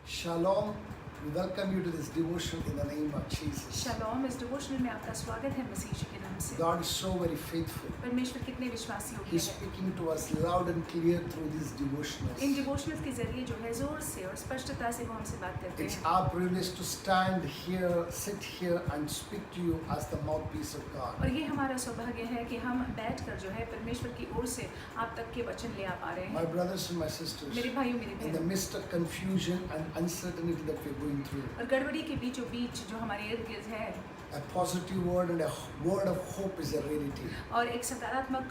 Shalom. We welcome you to this devotion in the name of Jesus. Shalom, इस devotional में आपका स्वागत है मसीह यीशु के नाम से। God is so very faithful. परमेश्वर कितने विश्वास योग्य He's है। speaking to us loud and clear through these devotionals. इन डिवोशनल्स के जरिए जो है जोर से और स्पष्टता से वो हमसे बात करते It's हैं। our privilege to stand here, sit here and speak to you as the mouthpiece of God. और ये हमारा सौभाग्य है कि हम बैठकर जो है परमेश्वर की ओर से आप तक के वचन ले आ पा रहे My हैं। brothers and my sisters, मेरे भाइयों मेरी in the बहनों, midst of confusion and uncertainty that we're going through, और गड़बड़ी के बीचों बीच जो हमारे इर्द गिर्द है a positive word and a word of hope is a reality. और एक सकारात्मक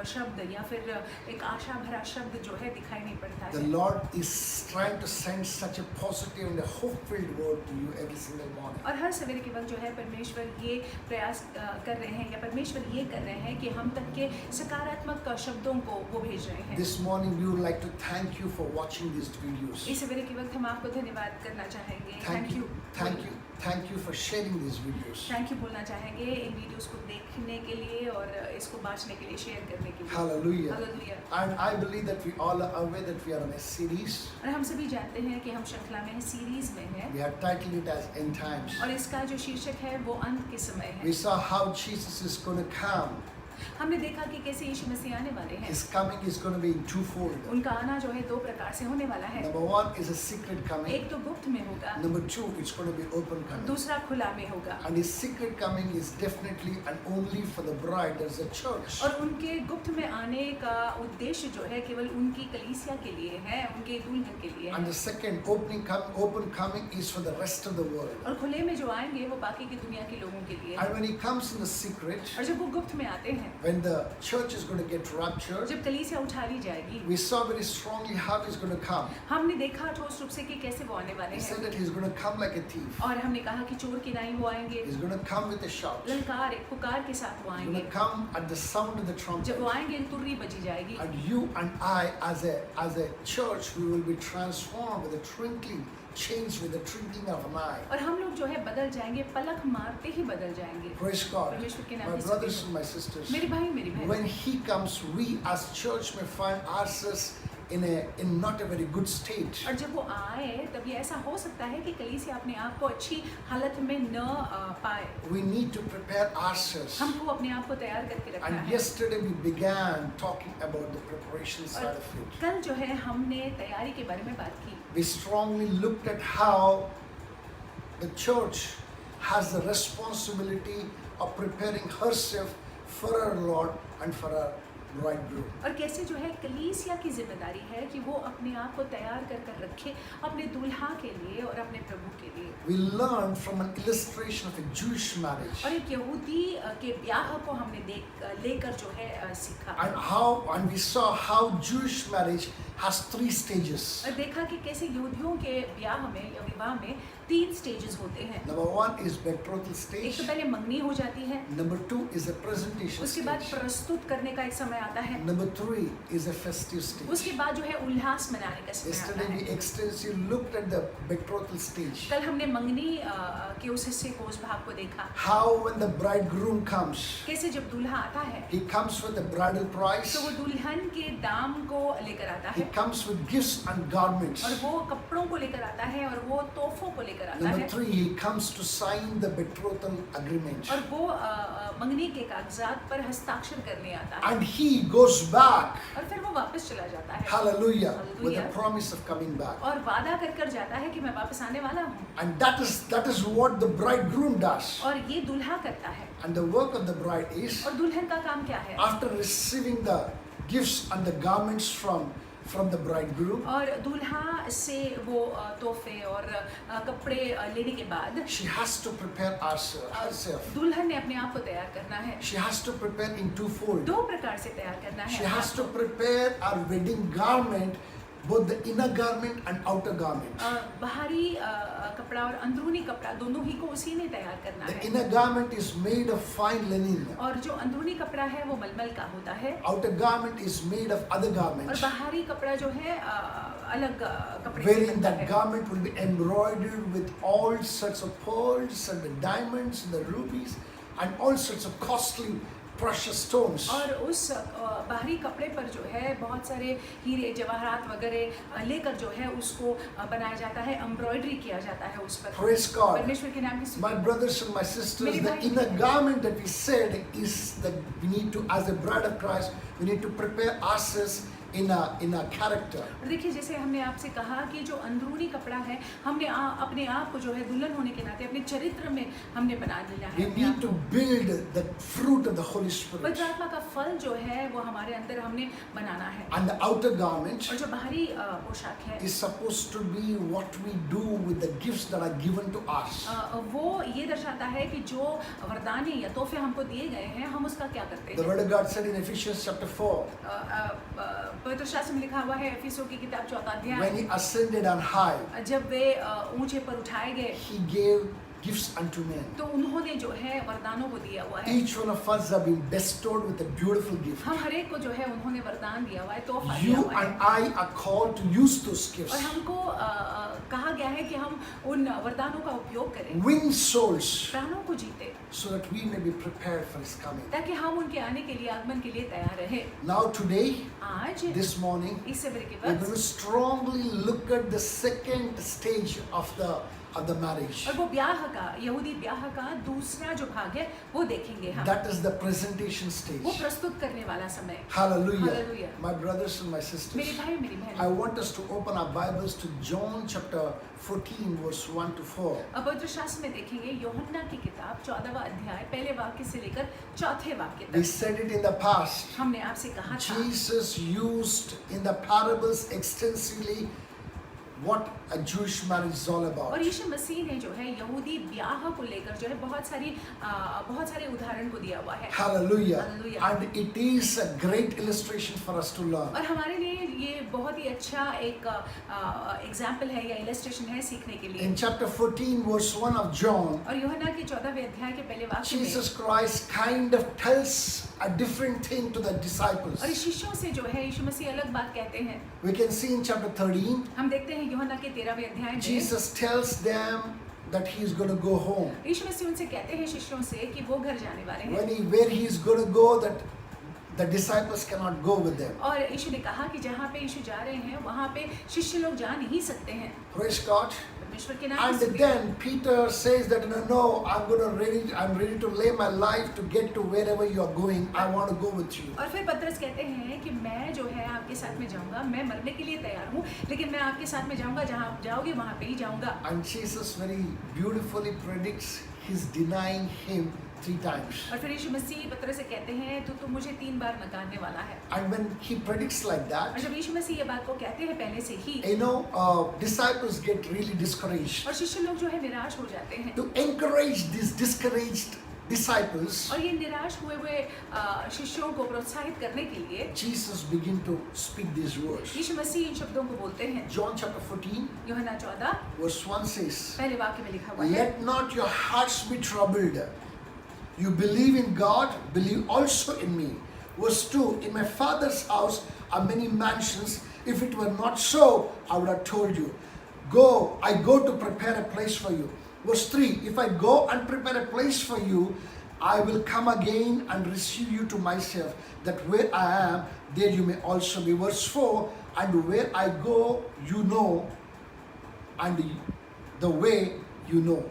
शब्द या फिर एक आशा भरा शब्द जो है दिखाई नहीं पड़ता The है। Lord is trying to send such a positive and a hope-filled word to you every single morning. और हर सवेरे के वक्त जो है परमेश्वर ये प्रयास कर रहे हैं या परमेश्वर ये कर रहे हैं कि हम तक के सकारात्मक शब्दों को वो भेज रहे हैं। This morning we would like to thank you for watching these videos. इस सवेरे के वक्त हम आपको धन्यवाद करना चाहेंगे। Thank you for sharing these videos. Thank you बोलना चाहेंगे इन वीडियोस को देखने के लिए और इसको बांटने के लिए, शेयर करने के लिए। Hallelujah. Hallelujah. And I believe that we all are aware that we are on a series. और हम सभी जानते हैं कि हम श्रृंखला में सीरीज में हैं We are titling it as End Times. और इसका जो शीर्षक है वो अंत के समय है। We saw how Jesus is going to come. हमने देखा कि कैसे यीशु मसीह आने वाले हैं। His coming is going to be in twofold. उनका आना जो है दो प्रकार से होने वाला है। Number one is a secret coming. एक तो गुप्त में होगा, Number two, it's going to be open coming. दूसरा खुला में होगा। And his secret coming is definitely and only for the bride as a church. और उनके गुप्त में आने का उद्देश्य जो है केवल उनकी कलीसिया के लिए है, उनके दुल्हन के लिए And है। the second open coming is for the rest of the world. और खुले में जो आएंगे वो बाकी की दुनिया के लोगों के लिए है। And when he comes in the secret, और जब वो गुप्त में आते हैं, when the church is going to get raptured, जब कलीसिया उठा ली जाएगी, we saw very strongly how he's going to come. हमने देखा ठोस रूप से कि कैसे वो आने वाले He said हैं। that he's going to come like a thief. और हमने कहा कि चोर की नाई वो आएंगे, He's going to come with a shout. He's ललकार एक पुकार के साथ वो going आएंगे। to come at the sound of the trumpet. जब वो आएंगे तुर्री बजी जाएगी And you and I as a church, we will be transformed with a twinkling, changed with the twinkling of an eye. और हम लोग जो है बदल जाएंगे, पलक मारते ही बदल जाएंगे। Praise God. परमेश्वर के नाम My की brothers स्तुति and my sisters, हो। मेरे भाई मेरी बहन, when he comes, we as church may find ourselves in not a very good state. और जब वो आए तब ये ऐसा हो सकता है कि कलीसिया अपने आप को अच्छी हालत में न पाए। We need to prepare ourselves. हमको अपने आप को तैयार करके रखना And है। yesterday we began talking about the preparation side of it. कल जो है हमने तैयारी के बारे में बात की। We strongly looked at how the church has the responsibility of preparing herself for her Lord and for her bridegroom. और कैसे जो है कलीसिया की जिम्मेदारी है कि वो अपने आप को तैयार कर कर रखे अपने दूल्हा के लिए और अपने प्रभु के लिए। We learned from an illustration of a Jewish marriage और एक यहूदी के ब्याह को हमने लेकर जो है सीखा। and we saw how Jewish marriage has 3 stages. और देखा कि कैसे यहूदियों के ब्याह में या विवाह में 3 स्टेजेस होते हैं। Number 1 is betrothal एक stage. तो पहले मंगनी हो जाती है, Number 2 is a presentation उसके बाद stage. प्रस्तुत करने का एक समय आता है, Number 3 is a festive stage. उसके बाद जो है उल्लास मनाने का समय आता Yesterday we है। extensively looked at the betrothal stage. कल हमने मंगनी के उस हिस्से को, उस भाग को देखा। How when the bridegroom comes, कैसे जब दूल्हा आता है he comes with the bridal price. तो वो दुल्हन के दाम को लेकर आता He है comes with gifts and garments. और वो कपड़ों को लेकर आता है और वो तोहफों को लेकर आता Number है 3, he comes to sign the betrothal agreement. और वो मंगनी के कागजात पर हस्ताक्षर करने आता है And he goes back, और फिर वो वापस चला जाता है hallelujah, with the Hallelujah. promise of coming back. और वादा कर कर जाता है कि मैं वापस आने वाला हूँ। And that is what the bridegroom does. और ये दूल्हा करता है And the work of the bride is, और दुल्हन का काम क्या है? after receiving the gifts and the garments from the bridegroom, और दूल्हा से वो तोहफे और कपड़े लेने के बाद she has to prepare herself. दुल्हन ने अपने आप को तैयार करना है। She has to prepare in twofold. 2 प्रकार से तैयार करना She है। has to prepare her wedding garment, both the inner garment and outer garment. बाहरी कपड़ा और अंदरूनी कपड़ा दोनों ही को उसी ने तैयार करना The है। inner garment is made of fine linen. और जो अंदरूनी कपड़ा है वो मलमल का होता है Outer garment is made of other और garments. बाहरी कपड़ा जो है अलग कपड़े से Wherein बनता that है। garment will be embroidered with all sorts of pearls and the diamonds and the rubies and all sorts of costly precious stones. और उस बाहरी कपड़े पर जो है बहुत सारे हीरे जवाहरात वगैरह लेकर जो है उसको बनाया जाता है, एम्ब्रॉयडरी किया जाता है उस पर। Praise God. परमेश्वर के नाम की स्तुति। My brothers and my sisters, मेरे the भाई- inner garment that we said is that we need to, as a bride of Christ, we need to prepare ourselves in a character. और देखिए जैसे हमने आपसे कहा कि जो अंदरूनी कपड़ा है हमने अपने आप को जो है दुल्हन होने के नाते अपने चरित्र में हमने बना लिया है We अपने need आप to को। build the fruit of the Holy Spirit. पवित्र आत्मा का फल जो है वो हमारे अंदर हमने बनाना है। And the outer garment और जो बाहरी पोशाक है is supposed to be what we do with the gifts that are given to us. वो ये दर्शाता है कि जो वरदानी या तोहफे हमको दिए गए हैं हम उसका क्या करते The हैं। Word of God said in Ephesians chapter 4, पवित्र शास्त्र में लिखा हुआ है एफिसों की किताब 4 अध्याय, when He ascended on high, जब वे ऊंचे पर उठाए गए He gave gifts unto men. तो उन्होंने जो है वरदानों को दिया हुआ है। Each one of us have been bestowed with a beautiful gift. हम हर एक को जो है उन्होंने वरदान दिया हुआ है, तोहफा दिया You हुआ है। and I are called to use those और gifts. हमको कहा गया है कि हम उन वरदानों का उपयोग करें, Win souls प्राणों को जीते, so that we may be prepared for His coming. ताकि हम उनके आने के लिए आगमन के लिए तैयार रहे। Now today, आज this morning, इस समय के we're going वक्त to strongly look at the second stage of the marriage. और वो ब्याह का यहूदी ब्याह का दूसरा जो भाग है वो देखेंगे हम। That is the presentation वो stage. प्रस्तुत करने वाला समय। Hallelujah. Hallelujah. My brothers and my sisters, मेरे भाई मेरी I बहन, want us to open our Bibles to John chapter 14 verse 1 to 4. अब पवित्र शास्त्र में देखेंगे यूहन्ना की किताब 14वां अध्याय पहले वाक्य से लेकर चौथे वाक्य We तक। said it in the past. हमने आपसे कहा था Jesus used in the parables extensively what a Jewish marriage is all और about. यीशु मसीह ने जो है यहूदी ब्याह को लेकर जो है बहुत सारे उदाहरण को दिया हुआ है। Hallelujah. Hallelujah. And it is a great illustration for us to learn. और हमारे लिए ये बहुत ही अच्छा एक एग्जाम्पल है या इलस्ट्रेशन है सीखने के लिए। In chapter 14 verse 1 of John, और यूहन्ना के 14वें अध्याय के पहले वाक्य में Jesus Christ kind of tells a different thing to the disciples. और शिष्यों से जो है यीशु मसीह अलग बात कहते हैं। We can see in chapter 13, हम देखते हैं यूहन्ना के 13वें अध्याय में Jesus tells them that he is going to go home. यीशु मसीह उनसे कहते हैं शिष्यों से कि वो घर जाने वाले हैं। Where he is going to go, that the disciples cannot go with them. और यीशु ने कहा कि जहाँ पे यीशु जा रहे हैं वहाँ पे शिष्य लोग जा नहीं सकते हैं। Praise God. परमेश्वर के नाम And से। then Peter says that no, I'm ready to lay my life to get to wherever you are going. I want to go with you. और फिर पतरस कहते हैं कि मैं जो है आपके साथ में जाऊंगा, मैं मरने के लिए तैयार हूँ, लेकिन मैं आपके साथ में जाऊंगा, जहाँ आप जाओगे वहाँ पे ही जाऊंगा। And Jesus very beautifully predicts his denying him 3 times. और फिर यीशु मसीह पतरस से कहते हैं तो मुझे 3 बार नकारने वाला है। And when he predicts like और that, जब यीशु मसीह ये बात को कहते हैं पहले से ही, disciples get really discouraged. और शिष्य लोग जो है निराश हो जाते हैं। To encourage these discouraged disciples, और ये निराश हुए शिष्यों को प्रोत्साहित करने के लिए Jesus begin to speak these words. यीशु मसीह इन शब्दों को बोलते हैं। John chapter 14 यूहन्ना 14 verse 1 says, पहले वाक्य में लिखा हुआ है, Let not your hearts be troubled. You believe in God, believe also in me. Verse 2, in my Father's house are many mansions. If it were not so, I would have told you. I go to prepare a place for you. Verse 3, if I go and prepare a place for you, I will come again and receive you to myself, that where I am, there you may also be. Verse 4, and where I go, you know, and the way you know.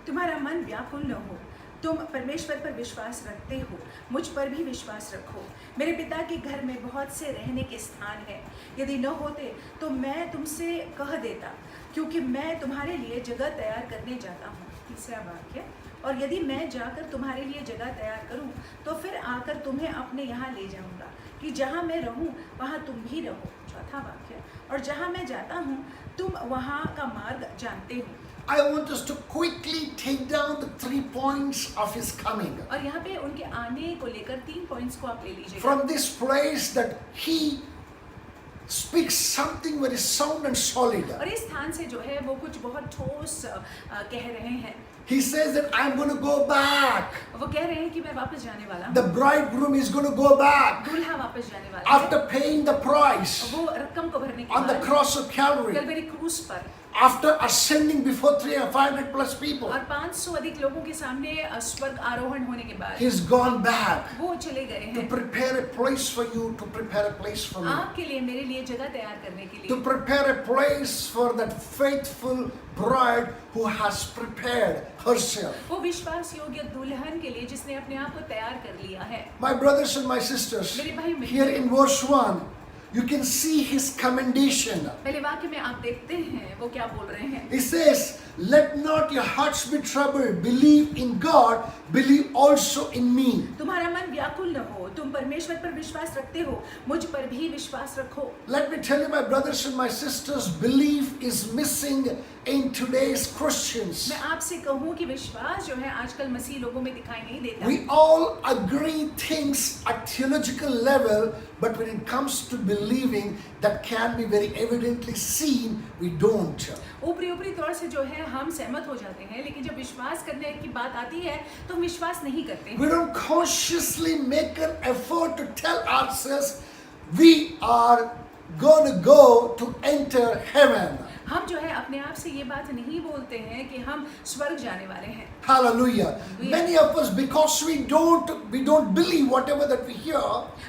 तुम्हारा मन व्याकुल न हो, तुम परमेश्वर पर विश्वास रखते हो, मुझ पर भी विश्वास रखो। मेरे पिता के घर में बहुत से रहने के स्थान हैं। यदि न होते तो मैं तुमसे कह देता, क्योंकि मैं तुम्हारे लिए जगह तैयार करने जाता हूँ। तीसरा वाक्य, और यदि मैं जाकर तुम्हारे लिए जगह तैयार करूँ तो फिर आकर तुम्हें अपने यहाँ ले जाऊँगा, कि जहाँ मैं रहूँ वहाँ तुम भी रहो। चौथा वाक्य, और जहाँ मैं जाता हूँ तुम वहाँ का मार्ग जानते हो। I want us to quickly take down the 3 points of his coming. और यहाँ पे उनके आने को लेकर 3 पॉइंट्स को आप ले लीजिएगा। From this place that he speaks something very sound and solid. और इस स्थान से जो है वो कुछ बहुत ठोस कह रहे हैं। He says that I'm going to go back. वो कह रहे हैं कि मैं वापस जाने वाला हूँ। The bridegroom is going to go back दूल्हा वापस जाने वाला है। after paying the price वो रकम को भरने के on the बाद cross of Calvary. कलवरी क्रूस पर after ascending before 300 or 500 plus people, और 500 अधिक लोगों के सामने स्वर्ग आरोहण होने के बाद he's gone back वो चले गए to हैं prepare a place for you, to prepare a place for me, आपके लिए, मेरे लिए जगह तैयार करने के to लिए, prepare a place for that faithful bride who has prepared herself. वो विश्वास योग्य दुल्हन के लिए जिसने अपने आप को तैयार कर लिया है। My brothers and my sisters, मेरे भाई here in verse 1, you can see his commendation. पहले वाक्य में आप देखते हैं वो क्या बोल रहे हैं। He says, let not your hearts be troubled. Believe in God. Believe also in me. तुम्हारा मन व्याकुल न हो, तुम परमेश्वर पर विश्वास रखते हो, मुझ पर भी विश्वास रखो। Let me tell you, my brothers and my sisters, belief is missing in today's Christians. मैं आपसे कहूँ कि विश्वास जो है आजकल मसीह लोगों में दिखाई नहीं देता। We all agree things at theological level, but when it comes to believing, that can be very evidently seen, we don't. ऊपरी ऊपरी तौर से जो है हम सहमत हो जाते हैं, लेकिन जब विश्वास करने की बात आती है तो हम विश्वास नहीं करते हैं। We don't consciously make an effort to tell ourselves we are going to go to enter heaven. हम जो है अपने आप से ये बात नहीं बोलते हैं कि हम स्वर्ग जाने वाले हैं। Hallelujah. Many of us, because we don't believe whatever that we hear,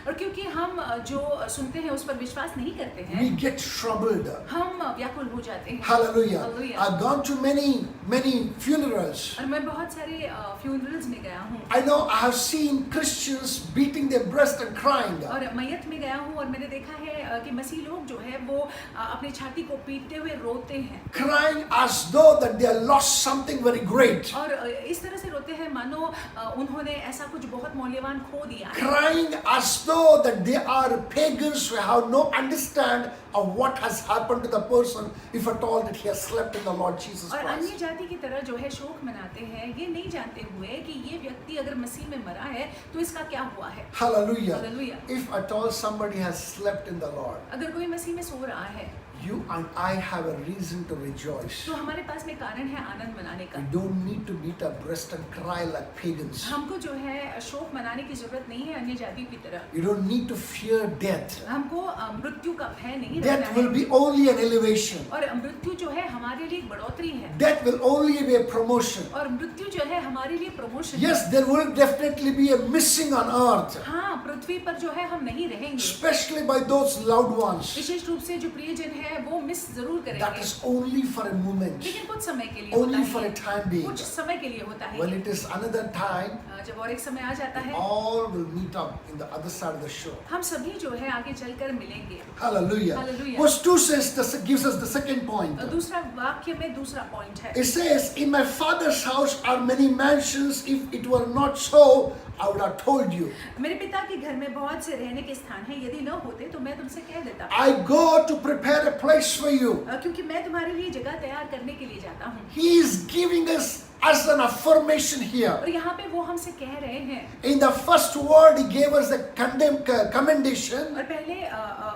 और क्योंकि हम जो सुनते हैं उस पर विश्वास नहीं करते हैं, we get troubled. हम व्याकुल हो जाते हैं। Hallelujah. Hallelujah. I've gone to many funerals. और मैं बहुत सारे फ्यूनरल्स में गया हूँ I know I have seen Christians beating their breast and crying. और मैयत में गया हूँ और मैंने देखा है कि मसीह लोग जो है वो अपनी छाती को पीटते हुए रोते हैं Crying as though that they have lost something very great. और इस तरह से रोते हैं मानो उन्होंने ऐसा कुछ बहुत मूल्यवान खो दिया है। Crying as though that they are pagans who have no understand of what has happened to the person, if at all that he has slept in the Lord Jesus और अन्य Christ. जाति की तरह जो है शोक मनाते हैं, ये नहीं जानते हुए कि ये व्यक्ति अगर मसीह में मरा है तो इसका क्या हुआ है। Hallelujah. Hallelujah. If at all somebody has slept in the Lord, अगर कोई मसीह में सो रहा है you and I have a reason to rejoice. तो हमारे पास में कारण है आनंद मनाने का। We don't need to beat our breast and cry like pagans. हमको जो है शोक मनाने की जरूरत नहीं है अन्य जातियों की तरह। You don't need to fear death. हमको मृत्यु का भय नहीं रखना Death will है be only an elevation. और मृत्यु जो है हमारे लिए एक बढ़ोतरी है Death will only be a promotion. और मृत्यु जो है हमारे लिए promotion. Yes, there will definitely be a missing on earth, हाँ, पृथ्वी पर जो है हम नहीं रहेंगे, especially by those loved ones. विशेष रूप से जो प्रियजन है वो मिस जरूर That करेंगे, is only for a moment, लेकिन कुछ समय के लिए only होता for a है, time being. कुछ समय के लिए होता है। When it is another time, जब और एक समय आ जाता है all will meet up in the other side of the shore. हम सभी जो है आगे चलकर मिलेंगे। Hallelujah. Hallelujah. Verse 2 says, gives us the second point. दूसरा वाक्य में दूसरा पॉइंट है। It says, in my father's house are many mansions. If it were not so, I would have told you. मेरे पिता के घर में बहुत से रहने के स्थान हैं, यदि न होते तो मैं तुमसे कह देता। I go to prepare a place for you. क्योंकि मैं तुम्हारे लिए जगह तैयार करने के लिए जाता हूँ। He is giving us as an affirmation here. और यहाँ पे वो हमसे कह रहे हैं। In the first word, he gave us a commendation. और पहले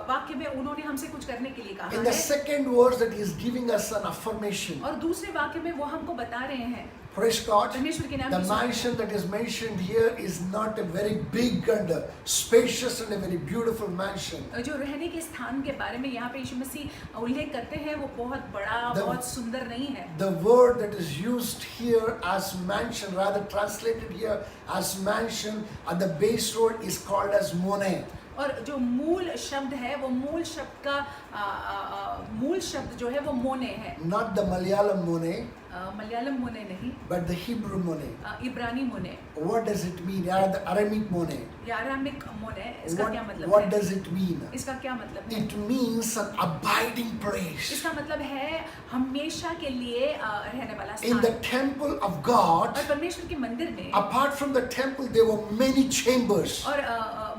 वाक्य में उन्होंने हमसे कुछ करने के लिए कहा In the है second word, that he is giving us an affirmation. और दूसरे वाक्य में वो हमको बता रहे हैं। Praise God. परमेश्वर के नाम The की स्तुति। mansion that is mentioned here is not a very big and spacious and a very beautiful mansion. जो रहने के स्थान के बारे में यहाँ पे यीशु मसीह उल्लेख करते हैं वो बहुत बड़ा बहुत सुंदर नहीं है। The word that is used here as mansion, rather translated here as mansion, at the base word is called as mone. और जो मूल शब्द है वो मूल शब्द का मूल शब्द जो है वो मोने है। Not the Malayalam mone, Malayalam मोने नहीं, but the Hebrew mone. इब्रानी मोने What does it mean? Yeah, the Aramaic mone. या अरामिक मोने, इसका क्या मतलब What है? does it mean? इसका क्या मतलब है? It means an abiding place. इसका मतलब है हमेशा के लिए रहने वाला In the स्थान। temple of God, और परमेश्वर के मंदिर में apart from the temple, there were many chambers और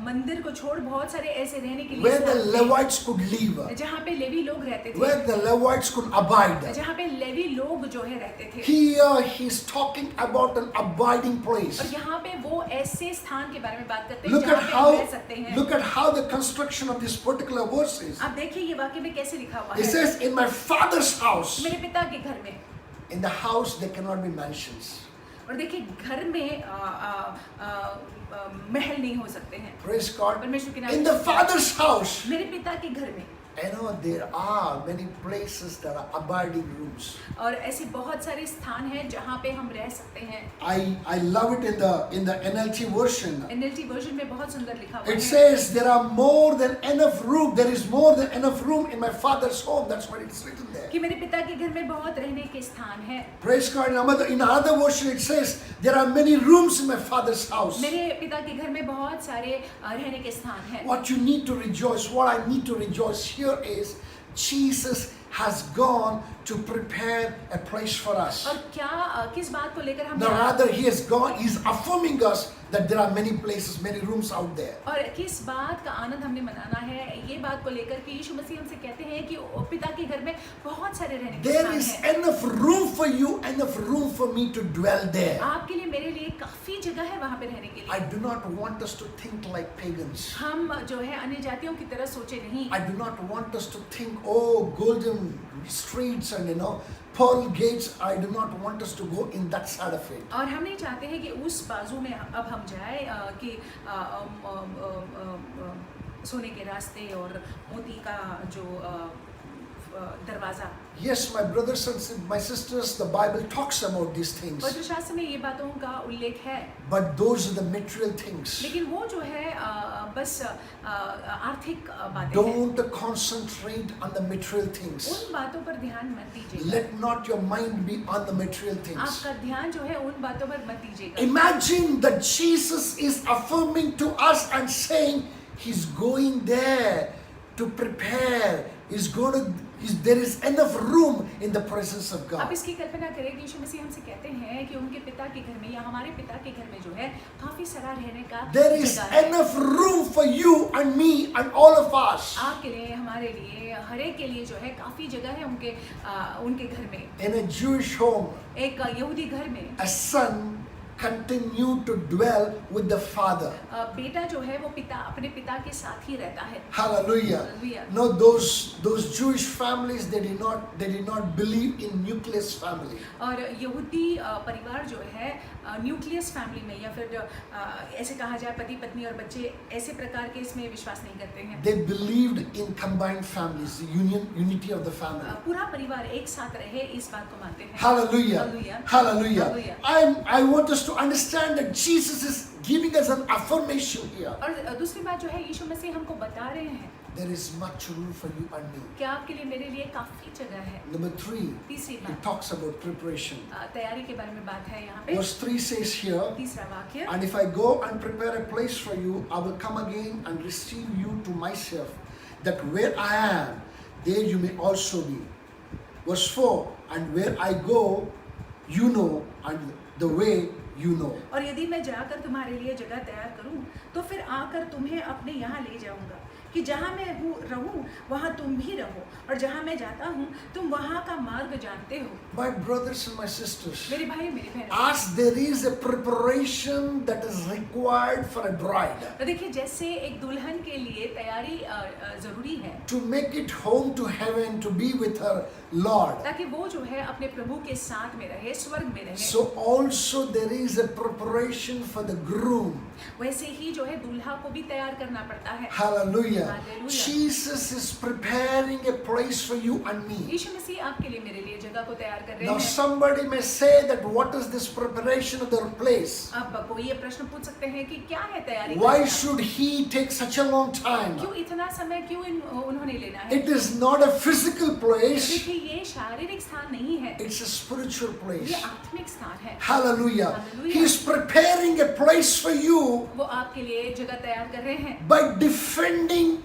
मंदिर को छोड़ बहुत सारे ऐसे रहने के लिए where the स्थान थे, Levites could live, जहाँ पे लेवी लोग रहते थे, where the Levites could abide. जहाँ पे लेवी लोग जो है रहते थे। Here he's talking about an abiding place. और यहाँ पे वो ऐसे स्थान के बारे में बात करते हैं Look जहाँ at पे हम रह how सकते हैं। look at how the construction of this particular verse is. आप देखिए ये वाक्य में कैसे लिखा हुआ It है। says, "In my father's house." मेरे पिता के घर में। In the house there cannot be mansions. और देखिए घर में महल नहीं हो सकते हैं। Praise God. परमेश्वर के नाम In में the father's house, मेरे पिता के घर में You know, there are many places that are abiding rooms. और ऐसे बहुत सारे स्थान हैं जहाँ पे हम रह सकते हैं। I love it in the NLT version. NLT version में बहुत सुंदर लिखा हुआ It है। says there are more than enough room. There is more than enough room in my Father's home. That's what it's written there. कि मेरे पिता के घर में बहुत रहने के स्थान है। Praise God. In another version it says there are many rooms in my Father's house. मेरे पिता के घर में बहुत सारे रहने के स्थान हैं। What you need to rejoice, what I need to rejoice here is Jesus has gone to prepare a place for us. और क्या किस बात को लेकर हम No, rather he has gone, he's affirming us that there are many places, many rooms out there. और किस बात का आनंद हमने मनाना है ये बात को लेकर कि यीशु मसीह हमसे कहते हैं कि पिता के घर में बहुत सारे रहने के There स्थान is हैं। enough room for you, enough room for me to dwell there. आपके लिए मेरे लिए काफी जगह है वहाँ पे रहने के I लिए। do not want us to think like pagans. हम जो है अन्य जातियों की तरह सोचे नहीं। I do not want us to think, oh, golden streets and pearl gates. I do not want us to go in that side of it. और हम नहीं चाहते हैं कि उस बाजू में अब हम जाए कि सोने के रास्ते और मोती का जो दरवाजा। Yes, my brothers and my sisters, the Bible talks about these things. पवित्र शास्त्र में ये बातों का उल्लेख है। But those are the material things. लेकिन वो जो है बस आर्थिक बातें हैं। Don't concentrate on the material things. उन बातों पर ध्यान मत दीजिएगा। Let not your mind be on the material things. आपका ध्यान जो है उन बातों पर मत दीजिएगा। Imagine that Jesus is affirming to us and saying he's going there to prepare. There is enough room in the presence of आप God. इसकी कल्पना करें कि यीशु मसीह हमसे कहते हैं कि उनके पिता के घर में या हमारे पिता के घर में जो है काफी सारा रहने का There is जगह है। enough room for you and me and all of us. आपके लिए हमारे लिए हर एक के लिए जो है काफी जगह है उनके घर में। In a Jewish home, एक यहूदी घर में a son continued to dwell with the father. बेटा जो है वो अपने पिता के साथ ही रहता है। Hallelujah. Hallelujah. No, those Jewish families, they did not believe in nucleus family. और यहूदी परिवार जो है न्यूक्लियस फैमिली में या फिर ऐसे कहा जाए पति पत्नी और बच्चे ऐसे प्रकार के इसमें विश्वास नहीं करते हैं। They believed in combined families, the unity of the family. पूरा परिवार एक साथ रहे इस बात को मानते हैं। Hallelujah. Hallelujah. Hallelujah. Hallelujah. I want us to understand that Jesus is giving us an affirmation here. और दूसरी बात जो है यीशु मसीह हमको बता रहे हैं There is much room for you and me. कि आपके लिए मेरे लिए काफी जगह है। Number 3, तीसरी he बात talks about preparation. तैयारी के बारे में बात है यहाँ पे। Verse 3 says here, तीसरा वाक्य and if I go and prepare a place for you, I will come again and receive you to myself, that where I am, there you may also be. Verse 4, and where I go, you know, and the way you know. और यदि मैं जाकर तुम्हारे लिए जगह तैयार करूं तो फिर आकर तुम्हें अपने यहाँ ले जाऊंगा कि जहाँ मैं रहूं वहाँ तुम भी रहो और जहाँ मैं जाता हूँ तुम वहाँ का मार्ग जानते हो। My brothers and my sisters, मेरे भाई मेरी बहन, as there is a preparation that is required for a bride तो देखिए जैसे एक दुल्हन के लिए तैयारी जरूरी है to make it home to heaven, to be with her Lord, ताकि वो जो है अपने प्रभु के साथ में रहे, स्वर्ग में रहे। so also there is a preparation for the groom. वैसे ही जो है दूल्हा को भी तैयार करना पड़ता है। Hallelujah. Hallelujah. Jesus is preparing a place for you and me. यीशु मसीह आपके लिए मेरे लिए जगह को तैयार कर रहे Now हैं। somebody may say that what is this preparation of the place? अब कोई ये प्रश्न पूछ सकते हैं कि क्या है तैयारी Why करना? should he take such a long time? क्यों इतना समय क्यों उन्होंने लेना है? It is not a physical place. देखिए ये शारीरिक स्थान नहीं है, It's a spiritual place. ये आत्मिक स्थान है। Hallelujah. Hallelujah. He is preparing a place for you वो आपके लिए जगह तैयार कर रहे हैं by defending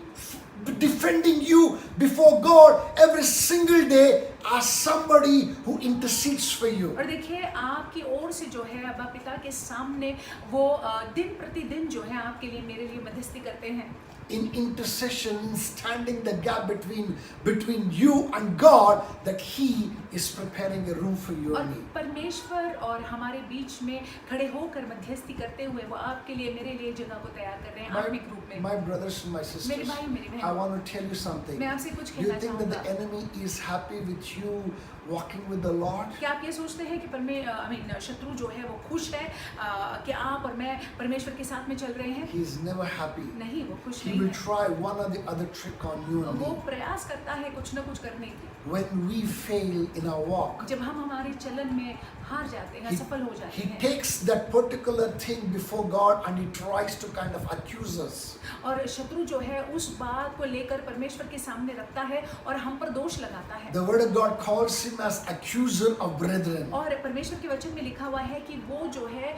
you before God every single day as somebody who intercedes for you. और देखिए आपकी ओर से जो है अब पिता के सामने वो दिन प्रतिदिन जो है आपके लिए मेरे लिए मध्यस्थी करते हैं। In intercession, in standing the gap between you and God, that He is preparing a room for you और and me. परमेश्वर और हमारे बीच में खड़े होकर मध्यस्थी करते हुए वो आपके लिए मेरे लिए जगह को तैयार कर रहे हैं आत्मिक रूप में। My brothers and my मेरे sisters, भाई मेरी I बहन, want to tell you something. मैं आपसे कुछ Do you कहना think that the चाहूँगा। enemy is happy with you walking with the Lord? क्या आप ये सोचते हैं कि शत्रु जो है वो खुश है कि आप और मैं परमेश्वर के साथ में चल रहे हैं? He is never happy. नहीं, वो खुश He नहीं will है। try one or the other trick on you and वो me. प्रयास करता है कुछ न कुछ करने की। When we fail in our walk, जब हम हमारे चलन में हार जाते हैं, असफल हो जाते he हैं, takes that particular thing before God and he tries to kind of accuse us. और शत्रु जो है उस बात को लेकर परमेश्वर के सामने रखता है और हम पर दोष लगाता है। The word of God calls him as accuser of brethren. और परमेश्वर के वचन में लिखा हुआ है कि वो जो है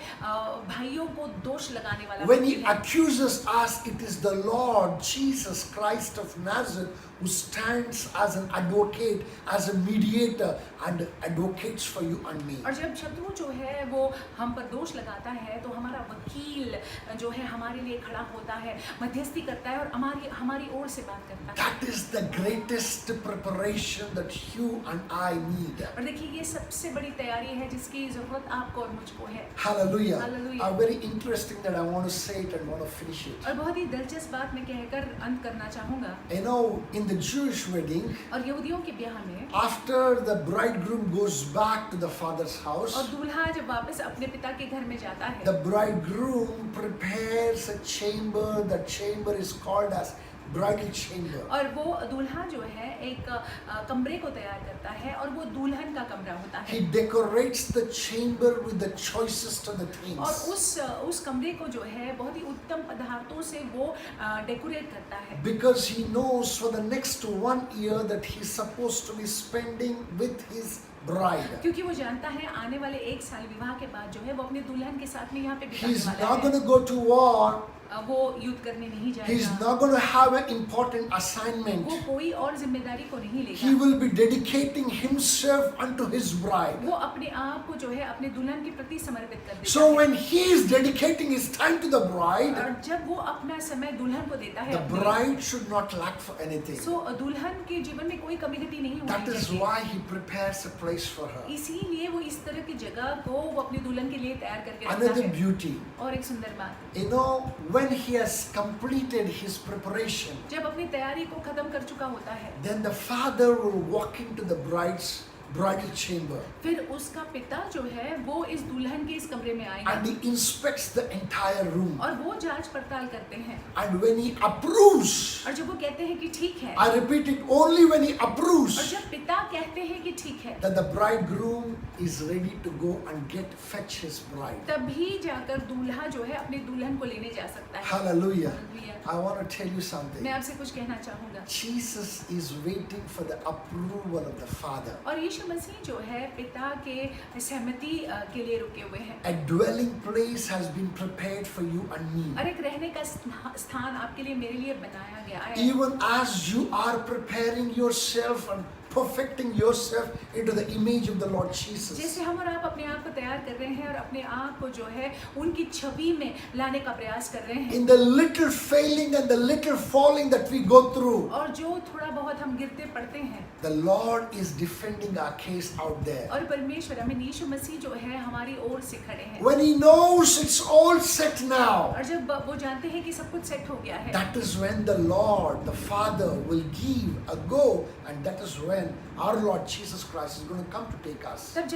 भाइयों को दोष लगाने वाला When he व्यक्ति है। accuses us, it is the Lord Jesus Christ of Nazareth who stands as an advocate, as a mediator, and advocates for you and me. और जब शत्रु जो है वो हम पर दोष लगाता है तो हमारा वकील जो है हमारे लिए खड़ा होता है, मध्यस्थी करता है और हमारी ओर से बात करता है। That is the greatest preparation that you and I need. और देखिए ये सबसे बड़ी तैयारी है जिसकी जरूरत आपको और मुझको है। Hallelujah. Hallelujah. Very interesting that I want to say it and want to finish it. और बहुत ही दिलचस्प बात मैं कहकर अंत करना चाहूँगा। You know, in the Jewish wedding, और यहूदियों के ब्याह में after the bridegroom goes back to the father's house, और दूल्हा जब वापस अपने पिता के घर में जाता है the bridegroom prepares a chamber. That chamber is called as bridal chamber. और वो दूल्हा जो है एक कमरे को तैयार करता है और वो दुल्हन का कमरा होता है। He decorates the chamber with the choicest of the और things. उस कमरे को जो है बहुत ही उत्तम पदार्थों से वो डेकोरेट करता है। Because he knows for the next 1 year that he's supposed to be spending with his bride. क्योंकि वो जानता है आने वाले 1 साल विवाह के बाद जो है वो अपने दुल्हन के साथ में यहाँ पे He's बिताने not वाला going है। to go to war. वो युद्ध करने नहीं He's जाएगा, not going to have an important वो assignment. कोई और जिम्मेदारी को नहीं He लेगा। will be dedicating himself unto his bride. वो अपने आप को जो है अपने दुल्हन के प्रति समर्पित कर देता So है। when he is dedicating his time to the bride, और जब वो अपना समय दुल्हन को देता है the bride should not lack for anything. सो दुल्हन के जीवन में कोई कमी घटी नहीं That होनी is चाहिए। why he prepares a place for her. इसीलिए वो इस तरह की जगह को वो अपनी दुल्हन के लिए तैयार करके रखता Another है। beauty. और एक सुंदर बात, You know, when he has completed his preparation, जब अपनी तैयारी को खत्म कर चुका होता है then the father will walk into the bride's bridal chamber फिर उसका पिता जो है वो इस दुल्हन के इस कमरे में and आएगा he inspects the entire room. और वो जांच पड़ताल करते हैं And when he approves, और जब वो कहते हैं कि ठीक है, I repeat it, only when he और approves, जब पिता कहते हैं कि ठीक है, that the bridegroom is ready to go and fetch his bride. तभी जाकर दूल्हा जो है अपनी दुल्हन को लेने जा सकता है। Hallelujah. Hallelujah। I want to tell you something. मैं आपसे कुछ कहना चाहूँगा। Jesus is waiting for the approval of the Father. और यीशु मसीह जो है पिता के सहमति के लिए रुके हुए हैं। A dwelling place has been prepared for you and me. और एक रहने का स्थान आपके लिए मेरे लिए बनाया गया है। Even as you are preparing yourself and perfecting yourself into the image of the Lord Jesus. जैसे हम और आप अपने आप को तैयार कर रहे हैं और अपने आप को जो है उनकी छवि में लाने का प्रयास कर रहे हैं। In the little failing and the little falling that we go through, और जो थोड़ा बहुत हम गिरते पड़ते हैं, the Lord is defending our case out there. और परमेश्वर हमें यीशु मसीह जो है हमारी ओर से खड़े हैं। When He knows it's all set now, और जब वो जानते हैं कि सब कुछ सेट हो गया है, that is when the Lord, the Father, will give a go, and that is when our Lord Jesus Christ is going to come to take us. तब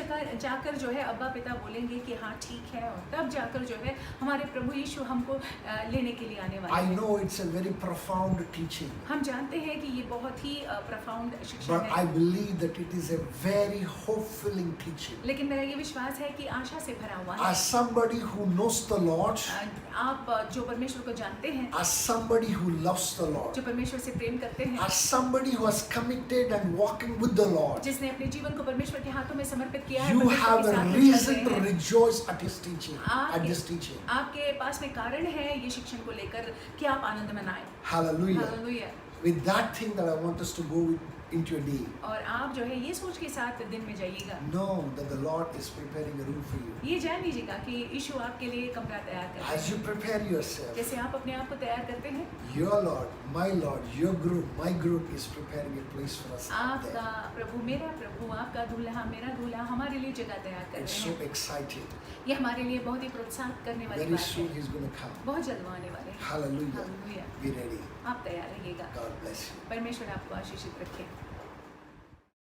जाकर जो है अब्बा पिता बोलेंगे कि हाँ ठीक है, और तब जाकर जो है हमारे प्रभु यीशु हमको लेने के लिए आने वाले I हैं। know it's a very profound teaching, हम जानते हैं कि ये बहुत ही प्रफाउंड शिक्षा but I है, believe that it is a very hope-filling teaching. लेकिन मेरा ये विश्वास है कि आशा से भरा हुआ है। As somebody who knows the Lord, आप जो परमेश्वर को जानते हैं, as somebody who loves the Lord, जो परमेश्वर से प्रेम करते हैं, as somebody who has committed and walking with the Lord, जिसने अपने जीवन को परमेश्वर के हाथों में समर्पित किया है, you परमेश्वर have के a साथ में चल reason रहे to हैं, rejoice at His teaching, आपके- at this teaching. आपके पास में कारण है ये शिक्षण को लेकर कि आप आनंद मनाएं। Hallelujah. Hallelujah. With that thing that I want us to go into your day, और आप जो है ये सोच के साथ दिन में जाइएगा, know that the Lord is preparing a room for you. ये जान लीजिएगा कि यीशु आपके लिए कमरा तैयार कर रहा As you है। prepare yourself, जैसे आप अपने आप को तैयार करते हैं, your Lord, your group, my group is preparing a place for us out आपका there. प्रभु, मेरा प्रभु, आपका दूल्हा, मेरा दूल्हा हमारे लिए जगह तैयार कर It's रहे so हैं। exciting. ये हमारे लिए बहुत ही प्रोत्साहित करने वाली Very बात soon है। He's going to come. बहुत जल्द वो आने वाले हैं। Hallelujah. हालेलुया। Be ready. आप तैयार रहिएगा। God bless you. परमेश्वर आपको आशीषित रखे।